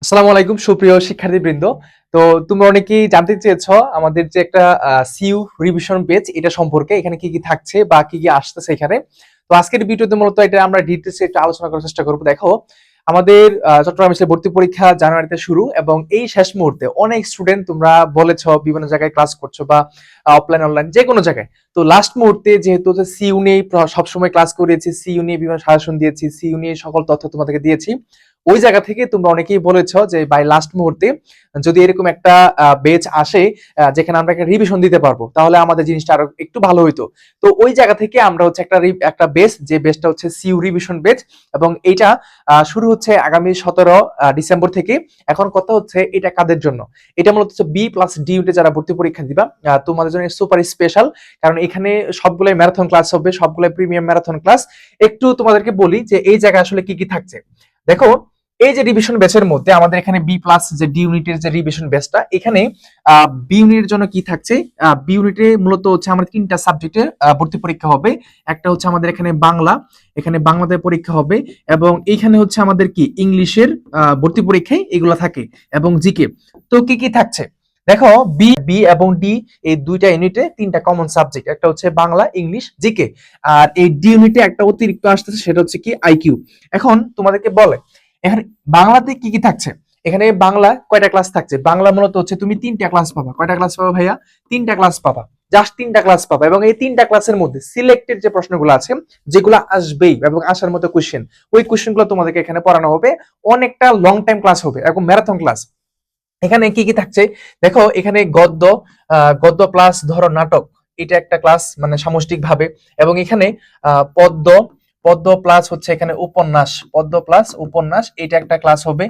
আসসালামু আলাইকুম সুপ্রিয় শিক্ষার্থীবৃন্দ। তো তোমরা অনেকেই জানতে চেয়েছো আমাদের যে একটা সিইউ রিভিশন পেজ এটা সম্পর্কে, এখানে কি কি থাকছে বা কি কি আসতেছে এখানে। তো আজকের ভিডিওতে মূলত এটা আমরা ডিটেইলসে একটু আলোচনা করার চেষ্টা করব। দেখো, আমাদের চট্টগ্রাম বিশ্ববিদ্যালয়ের ভর্তি পরীক্ষা জানুয়ারিতে শুরু এবং এই শেষ মুহূর্তে অনেক স্টুডেন্ট তোমরা বলেছো বিভিন্ন জায়গায় ক্লাস করছো বা অফলাইন অনলাইন যে কোনো জায়গায়। তো লাস্ট মুহূর্তে যেহেতু সিইউ নিয়ে সবসময় ক্লাস করিয়েছি, সিইউ নিয়ে বিভিন্ন সাজেশন দিয়েছি, সিইউ নিয়ে সকল তথ্য তোমাদেরকে দিয়েছি, ওই জায়গা থেকে তোমরা অনেকেই বলেছো যে বাই লাস্ট মুহূর্তে যদি এরকম একটা বেচ আসে যেখানে আমরা একটা রিভিশন দিতে পারবো তাহলে আমাদের জিনিসটা আরো একটু ভালো হইতো। তো ওই জায়গা থেকে আমরা হচ্ছে একটা বেচ, যে বেচটা হচ্ছে সিইউ রিভিশন বেচ, এবং এইটা শুরু হচ্ছে আগামী 17 ডিসেম্বর থেকে। এখন কথা হচ্ছে এটা কাদের জন্য, এটা মূলত হচ্ছে বি প্লাস ডি ইউনিটে যারা ভর্তি পরীক্ষা দিবা তোমাদের জন্য সুপার স্পেশাল, কারণ এখানে সবগুলাই ম্যারাথন ক্লাস হবে, সবগুলাই প্রিমিয়াম ম্যারাথন ক্লাস। একটু তোমাদেরকে বলি যে এই জায়গায় আসলে কি কি থাকছে। দেখো, এই যে রিভিশন ব্যাচের মধ্যে আমাদের এখানে বি প্লাস যে ডি ইউনিটের যে রিভিশন ব্যাচটা, এখানে বি ইউনিটের জন্য কি থাকছে, বি ইউনিটে মূলত হচ্ছে আমাদের তিনটা সাবজেক্টে ভর্তি পরীক্ষা হবে। একটা হচ্ছে আমাদের এখানে বাংলা, এখানে বাংলাতে পরীক্ষা হবে, এবং এইখানে হচ্ছে আমাদের কি ইংলিশের ভর্তি পরীক্ষায় এগুলো থাকে, এবং জিকে। তো কি কি থাকছে দেখো, বি বি এবং ডি এই দুইটা ইউনিটে তিনটা কমন সাবজেক্ট, একটা হচ্ছে বাংলা, ইংলিশ, জিকে। আর এই ডি ইউনিটে একটা অতিরিক্ত আসতেছে, সেটা হচ্ছে কি আইকিউ। এখন তোমাদেরকে বলে এখানে বাংলাতে কি কি থাকছে। এখানে বাংলা কয়টা ক্লাস থাকছে, বাংলা মূলত হচ্ছে তুমি তিনটা ক্লাস পাবা। কয়টা ক্লাস পাবা ভাইয়া? তিনটা ক্লাস পাবা, জাস্ট তিনটা ক্লাস পাবা। এবং এই তিনটা ক্লাসের মধ্যে সিলেক্টেড যে প্রশ্নগুলো আছে, যেগুলো আসবেই এবং আসার মতো কোশ্চেন, ওই কোশ্চেনগুলো তোমাদেরকে এখানে পড়ানো হবে। অনেকটা লং টাইম ক্লাস হবে, এরকম ম্যারাথন ক্লাস। এখানে কি কি থাকছে দেখো, এখানে গদ্য, গদ্য প্লাস ধরো নাটক, এটা একটা ক্লাস মানে সামষ্টিক ভাবে। এবং এখানে পদ্য, পদ্য প্লাস হচ্ছে এখানে উপন্যাস, পদ্য প্লাস উপন্যাস, এটা একটা ক্লাস হবে।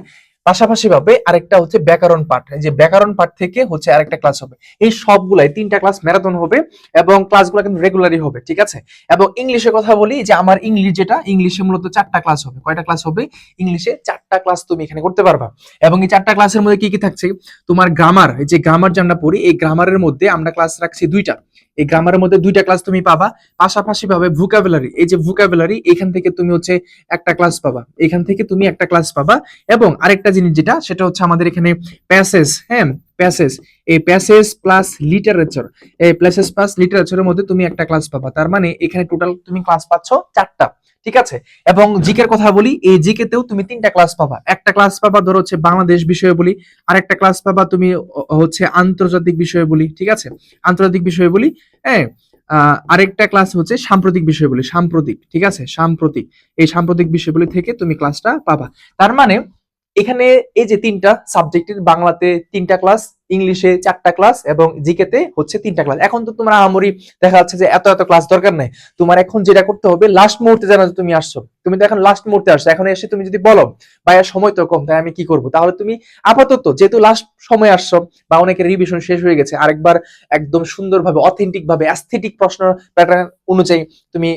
পাশাপাশি ভাবে আরেকটা হচ্ছে ব্যাকরণ পাঠ, এই যে ব্যাকরণ পাঠ থেকে হচ্ছে আরেকটা ক্লাস হবে। এই সবগুলাই তিনটা ক্লাস ম্যারাথন হবে, এবং ক্লাসগুলো কিন্তু রেগুলারই হবে, ঠিক আছে। এবং ইংলিশের কথা বলি, যে আমার ইংলিশ যেটা, ইংলিশে মূলত চারটা ক্লাস হবে। কয়টা ক্লাস হবে? ইংলিশে চারটা ক্লাস তুমি এখানে করতে পারবা। এবং এই চারটা ক্লাসের মধ্যে কি কি থাকছে, তোমার গ্রামার, এই যে গ্রামার যে আমরা পড়ি, এই গ্রামারের মধ্যে আমরা ক্লাস রাখছি দুইটা। এই গ্রামারের মধ্যে দুইটা ক্লাস তুমি পাবা। পাশাপাশি ভাবে ভোকাবুলারি, এই যে ভোকাবুলারি, এখান থেকে তুমি হচ্ছে একটা ক্লাস পাবা, এখান থেকে তুমি একটা ক্লাস পাবা। এবং আরেকটা জিনিস যেটা, সেটা হচ্ছে আমাদের এখানে প্যাসেজ, হ্যাঁ প্যাসেজ, এই প্যাসেজ প্লাস লিটারেচার, এই প্যাসেজ প্লাস লিটারেচারের মধ্যে তুমি একটা ক্লাস পাবা। তার মানে এখানে টোটাল তুমি ক্লাস পাচ্ছ চারটা, ঠিক আছে। এবং জিকের কথা বলি, এই জিকে তেও তুমি তিনটা ক্লাস পাবা। একটা ক্লাস পাবা ধরো হচ্ছে বাংলাদেশ বিষয়ে বলি, আরেকটা ক্লাস পাবা তুমি হচ্ছে আন্তর্জাতিক বিষয়ে বলি, ঠিক আছে, আন্তর্জাতিক বিষয়ে বলি, হ্যাঁ। আরেকটা ক্লাস হচ্ছে সাম্প্রতিক বিষয় বলি, সাম্প্রতিক, ঠিক আছে, সাম্প্রতিক। এই সাম্প্রতিক বিষয়গুলি থেকে তুমি ক্লাসটা পাবা। তার মানে এখানে এই যে তিনটা সাবজেক্টের, বাংলাতে তিনটা ক্লাস, ইংলিশে চারটা ক্লাস, এবং জিকেতে হচ্ছে তিনটা ক্লাস। এখন তো তোমার আহামরি দেখা যাচ্ছে যে এত এত ক্লাস দরকার নাই। তোমার এখন যেটা করতে হবে, লাস্ট মুহূর্তে জানো তুমি আসছো, তুমি তো এখন লাস্ট মুহূর্তে আসছো, এখন এসে তুমি যদি বলো ভাইয়া সময় তো কম, তাই আমি কি করবো, তাহলে তুমি আপাতত যেহেতু লাস্ট সময় আসছো, বা অনেকের রিভিশন শেষ হয়ে গেছে, আরেকবার একদম সুন্দরভাবে অথেন্টিক ভাবে অ্যাস্থেটিক প্রশ্ন প্যাটার্ন অনুযায়ী তুমি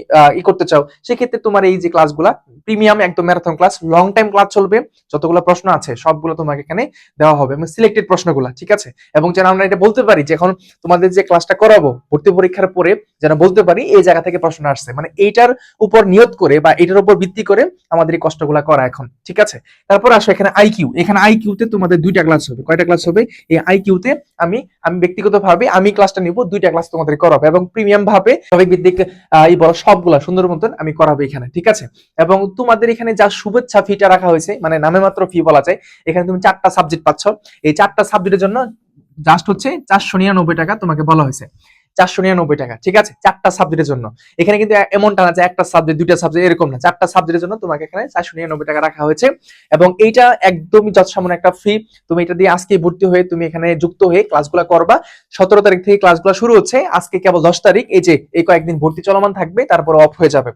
করতে চাও, সেক্ষেত্রে তোমার এই যে ক্লাসগুলা প্রিমিয়াম একদম marathon class, long time class চলবে। যতগুলো প্রশ্ন আছে সবগুলো তোমাকে এখানে দেওয়া হবে, এবং সিলেক্টেড প্রশ্নগুলা, ঠিক আছে। এবং যেন আমরা এটা বলতে পারি যে এখন তোমাদের যে ক্লাসটা করাবো ভর্তি পরীক্ষার পরে, যেন বলতে পারি এই জায়গা থেকে প্রশ্ন আসছে, মানে এইটার উপর নিয়ত করে বা এটার উপর ভিত্তি করে আমাদের এই কষ্টগুলা করা এখন, ঠিক আছে। তারপর আসো এখানে আইকিউ, এখানে আইকিউতে তোমাদের দুইটা ক্লাস হবে। কয়টা ক্লাস হবে? এই আইকিউতে আমি আমি ব্যক্তিগতভাবে আমি ক্লাসটা নিব, দুইটা ক্লাস তোমাদের করাবো, এবং প্রিমিয়াম ভাবে টপিক ভিত্তিক এই বড় সবগুলা সুন্দর মতন আমি করাবো এখানে, ঠিক আছে। এবং তোমাদের এখানে যা শুভেচ্ছা ফিটা রাখা হয়েছে, মানে নামে মাত্র ফি বলা যায়, এখানে তুমি চারটা সাবজেক্ট পাচ্ছ। এই চারটা সাবজেক্টের জন্য জাস্ট হচ্ছে 499 টাকা তোমাকে বলা হয়েছে, 499 টাকা, ঠিক আছে, চারটা সাবজেক্টের জন্য। এখানে কিন্তু এমনটা না যে একটা সাবজেক্ট দুইটা সাবজেক্ট, এরকম না, চারটা সাবজেক্টের জন্য তোমাকে এখানে 499 টাকা রাখা হয়েছে। এবং এইটা একদমই যৎসামান্য একটা ফি। তুমি এটা দিয়ে আজকে ভর্তি হয়ে তুমি এখানে যুক্ত হয়ে ক্লাসগুলো করবা। 17 তারিখ থেকে ক্লাসগুলো শুরু হচ্ছে, আজকে কেবল 10 তারিখ, এই যে এই কয়েকদিন ভর্তি চলমান থাকবে, তারপর অফ হয়ে যাবে।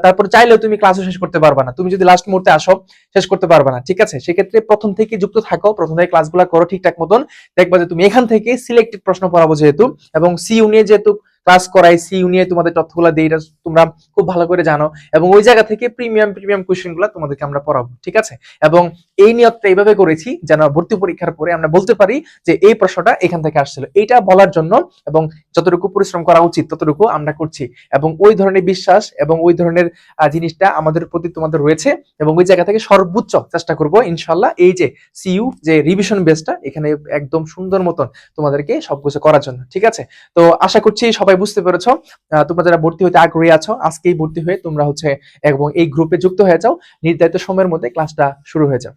তারপর চাইলেও তুমি ক্লাসও শেষ করতে পারবা না, তুমি যদি লাস্ট মুহূর্তে আসো শেষ করতে পারবা না, ঠিক আছে। সেক্ষেত্রে প্রথম থেকে যুক্ত থাকো, প্রথম থেকে ক্লাসগুলো করো ঠিকঠাক মতন, দেখবা যে তুমি এখান থেকে সিলেক্টেড প্রশ্ন পড়াবো যেহেতু, এবং সিইউ নিয়ে যেহেতু ক্লাস করাই, সিইউ নিয়ে তোমাদের তথ্যগুলো দিই, এটা তোমরা খুব ভালো করে জানো। এবং ওই জায়গা থেকে প্রিমিয়াম কোশ্চেনগুলো তোমাদেরকে আমরা পড়াবো, ঠিক আছে? এবং এই নিয়তটা এইভাবে করেছি যেন ভর্তি পরীক্ষার পরে আমরা বলতে পারি যে এই প্রশ্নটা এখান থেকে আসছিল, এইটা বলার জন্য। এবং যতটুকু পরিশ্রম করা উচিত ততটুকু আমরা করছি, এবং ওই ধরনের বিশ্বাস এবং ওই ধরনের জিনিসটা আমাদের প্রতি তোমাদের রয়েছে। এবং ওই জায়গা থেকে সর্বোচ্চ চেষ্টা করব ইনশাল্লাহ, এই যে সিইউ যে রিভিশন বেসটা এখানে একদম সুন্দর মতন তোমাদেরকে সবকিছু করার জন্য, ঠিক আছে? তো আশা করছি সবাই বুঝতে পেরেছো। তোমরা যারা ভর্তি হতে আগ্রহী আছো, আজকেই ভর্তি হয়ে তোমরা হচ্ছে এবং এই গ্রুপে যুক্ত হয়ে যাও, নির্ধারিত সময়ের মধ্যে ক্লাসটা শুরু হয়ে যাও।